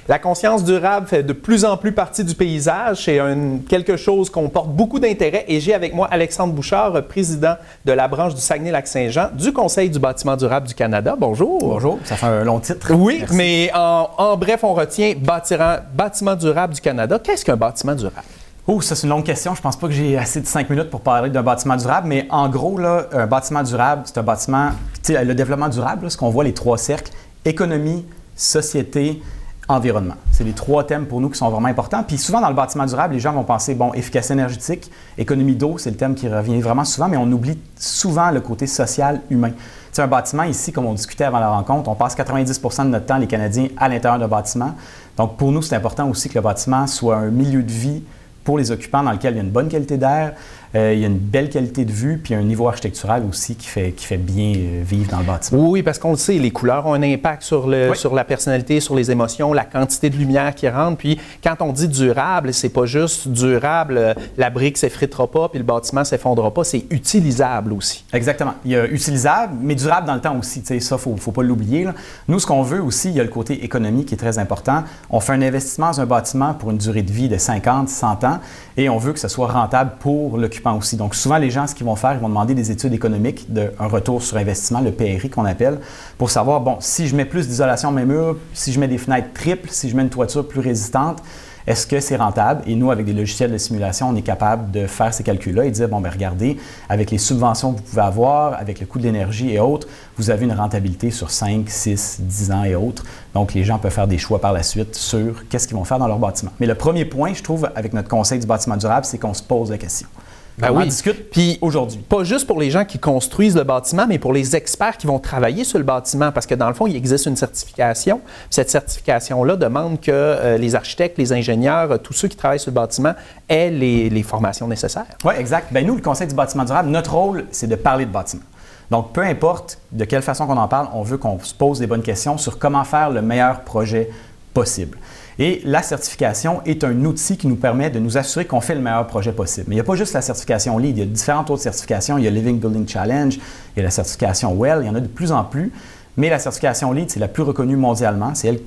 La conscience durable fait de plus en plus partie du paysage. C'est quelque chose qu'on porte beaucoup d'intérêt. Et j'ai avec moi Alexandre Bouchard, président de la branche du Saguenay-Lac-Saint-Jean du Conseil du bâtiment durable du Canada. Bonjour. Bonjour. Ça fait un long titre. Oui, merci. Mais en bref, on retient bâtiment durable du Canada. Qu'est-ce qu'un bâtiment durable? Oh, ça c'est une longue question. Je pense pas que j'ai assez de 5 minutes pour parler d'un bâtiment durable, mais en gros, là, un bâtiment durable, c'est un bâtiment, le développement durable, là, ce qu'on voit, les 3 cercles, économie, société, environnement. C'est les 3 thèmes pour nous qui sont vraiment importants. Puis souvent dans le bâtiment durable, les gens vont penser, bon, efficacité énergétique, économie d'eau, c'est le thème qui revient vraiment souvent, mais on oublie souvent le côté social, humain. C'est un bâtiment ici, comme on discutait avant la rencontre, on passe 90% de notre temps, les Canadiens, à l'intérieur d'un bâtiment. Donc pour nous, c'est important aussi que le bâtiment soit un milieu de vie pour les occupants dans lequel il y a une bonne qualité d'air, il y a une belle qualité de vue, puis un niveau architectural aussi qui fait bien vivre dans le bâtiment. Oui, parce qu'on le sait, les couleurs ont un impact sur la personnalité, sur les émotions, la quantité de lumière qui rentre. Puis quand on dit durable, c'est pas juste durable, la brique s'effritera pas, puis le bâtiment s'effondrera pas, c'est utilisable aussi. Exactement. Il y a utilisable, mais durable dans le temps aussi. Ça, il ne faut pas l'oublier. Nous, ce qu'on veut aussi, il y a le côté économique qui est très important. On fait un investissement dans un bâtiment pour une durée de vie de 50, 100 ans, et on veut que ce soit rentable pour l'occupant aussi. Donc, souvent, les gens, ce qu'ils vont faire, ils vont demander des études économiques, un retour sur investissement, le PRI qu'on appelle, pour savoir, bon, si je mets plus d'isolation à mes murs, si je mets des fenêtres triples, si je mets une toiture plus résistante, est-ce que c'est rentable? Et nous, avec des logiciels de simulation, on est capable de faire ces calculs-là et de dire, bon, bien, regardez, avec les subventions que vous pouvez avoir, avec le coût de l'énergie et autres, vous avez une rentabilité sur 5, 6, 10 ans et autres. Donc, les gens peuvent faire des choix par la suite sur qu'est-ce qu'ils vont faire dans leur bâtiment. Mais le premier point, je trouve, avec notre Conseil du bâtiment durable, c'est qu'on se pose la question. Ben oui. On en discute puis aujourd'hui. Pas juste pour les gens qui construisent le bâtiment, mais pour les experts qui vont travailler sur le bâtiment, parce que dans le fond, il existe une certification. Cette certification-là demande que les architectes, les ingénieurs, tous ceux qui travaillent sur le bâtiment aient les formations nécessaires. Oui, exact. Bien, nous, le Conseil du bâtiment durable, notre rôle, c'est de parler de bâtiment. Donc, peu importe de quelle façon qu'on en parle, on veut qu'on se pose des bonnes questions sur comment faire le meilleur projet possible. Et la certification est un outil qui nous permet de nous assurer qu'on fait le meilleur projet possible. Mais il n'y a pas juste la certification LEED, il y a différentes autres certifications. Il y a Living Building Challenge, il y a la certification WELL, il y en a de plus en plus. Mais la certification LEED, c'est la plus reconnue mondialement. C'est elle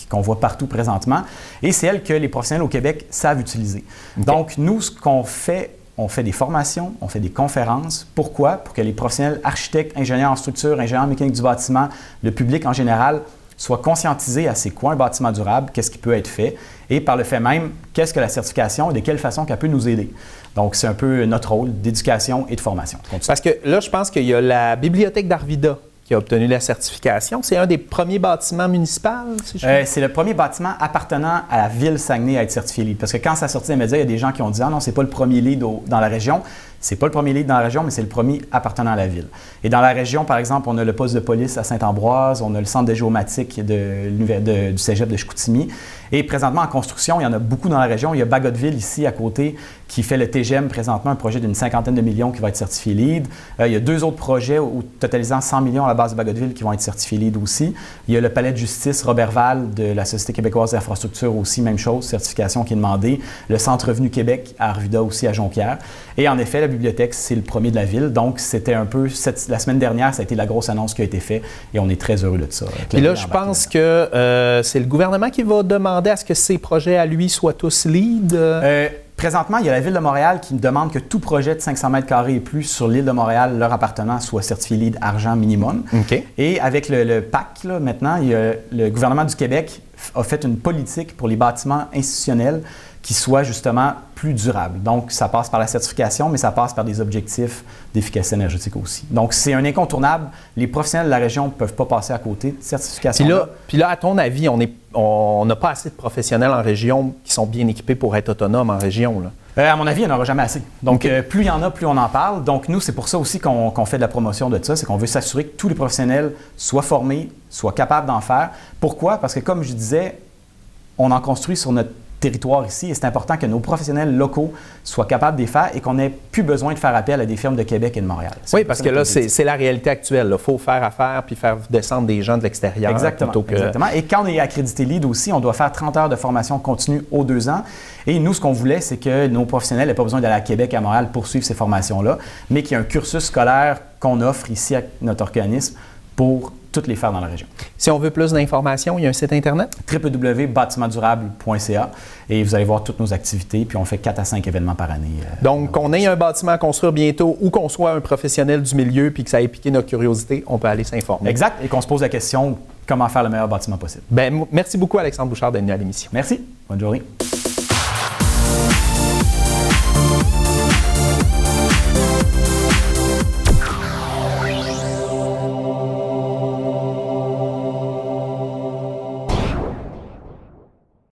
qu'on voit partout présentement. Et c'est elle que les professionnels au Québec savent utiliser. Okay. Donc, nous, ce qu'on fait, on fait des formations, on fait des conférences. Pourquoi? Pour que les professionnels architectes, ingénieurs en structure, ingénieurs mécaniques du bâtiment, le public en général, soit conscientisé à c'est quoi un bâtiment durable, qu'est-ce qui peut être fait, et par le fait même, qu'est-ce que la certification et de quelle façon qu'elle peut nous aider. Donc, c'est un peu notre rôle d'éducation et de formation. Parce que là, je pense qu'il y a la bibliothèque d'Arvida qui a obtenu la certification. C'est un des premiers bâtiments municipaux, si je c'est le premier bâtiment appartenant à la ville Saguenay à être certifié LEED. Parce que quand ça sortit des médias, il y a des gens qui ont dit « Ah non, c'est pas le premier LEED dans la région ». C'est pas le premier LEED dans la région, mais c'est le premier appartenant à la ville. Et dans la région, par exemple, on a le poste de police à Saint-Ambroise, on a le centre de géomatique du cégep de Chicoutimi. Et présentement, en construction, il y en a beaucoup dans la région. Il y a Bagotville, ici, à côté, qui fait le TGM présentement, un projet d'une 50aine de millions qui va être certifié LEED. Il y a 2 autres projets totalisant 100 millions à la base de Bagotville qui vont être certifiés LEED aussi. Il y a le palais de justice Robertval de la Société québécoise d'infrastructure aussi, même chose, certification qui est demandée. Le Centre Revenu Québec à Arvida aussi, à Jonquière. Et en effet, la bibliothèque, c'est le premier de la ville. Donc, c'était un peu, la semaine dernière, ça a été la grosse annonce qui a été faite et on est très heureux de ça. Et là, je pense que c'est le gouvernement qui va demander à ce que ces projets à lui soient tous LEED. Présentement, il y a la Ville de Montréal qui demande que tout projet de 500 mètres carrés et plus sur l'île de Montréal, leur appartenant, soit certifié LEED argent minimum. Okay. Et avec le PAC, là, maintenant, le gouvernement du Québec a fait une politique pour les bâtiments institutionnels qui soient justement plus durables. Donc, ça passe par la certification, mais ça passe par des objectifs d'efficacité énergétique aussi. Donc, c'est un incontournable. Les professionnels de la région ne peuvent pas passer à côté de certification. Puis là, à ton avis, on n'a pas assez de professionnels en région qui sont bien équipés pour être autonomes en région, là? À mon avis, il n'y en aura jamais assez. Donc, plus il y en a, plus on en parle. Donc, nous, c'est pour ça aussi qu'on fait de la promotion de ça, c'est qu'on veut s'assurer que tous les professionnels soient formés, soient capables d'en faire. Pourquoi? Parce que, comme je disais, on en construit sur notre territoire ici et c'est important que nos professionnels locaux soient capables de les faire et qu'on n'ait plus besoin de faire appel à des firmes de Québec et de Montréal. Oui, parce que là, c'est la réalité actuelle. Il faut faire affaire puis faire descendre des gens de l'extérieur. Exactement, exactement. Et quand on est accrédité LEED aussi, on doit faire 30 heures de formation continue aux 2 ans. Et nous, ce qu'on voulait, c'est que nos professionnels n'aient pas besoin d'aller à Québec et à Montréal pour suivre ces formations-là, mais qu'il y ait un cursus scolaire qu'on offre ici à notre organisme pour toutes les faire dans la région. Si on veut plus d'informations, il y a un site Internet? www.batimentdurable.ca et vous allez voir toutes nos activités, puis on fait 4 à 5 événements par année. Donc, qu'on ait un bâtiment à construire bientôt ou qu'on soit un professionnel du milieu puis que ça ait piqué notre curiosité, on peut aller s'informer. Exact, et qu'on se pose la question comment faire le meilleur bâtiment possible. Merci beaucoup, Alexandre Bouchard, d'être venu à l'émission. Merci, bonne journée.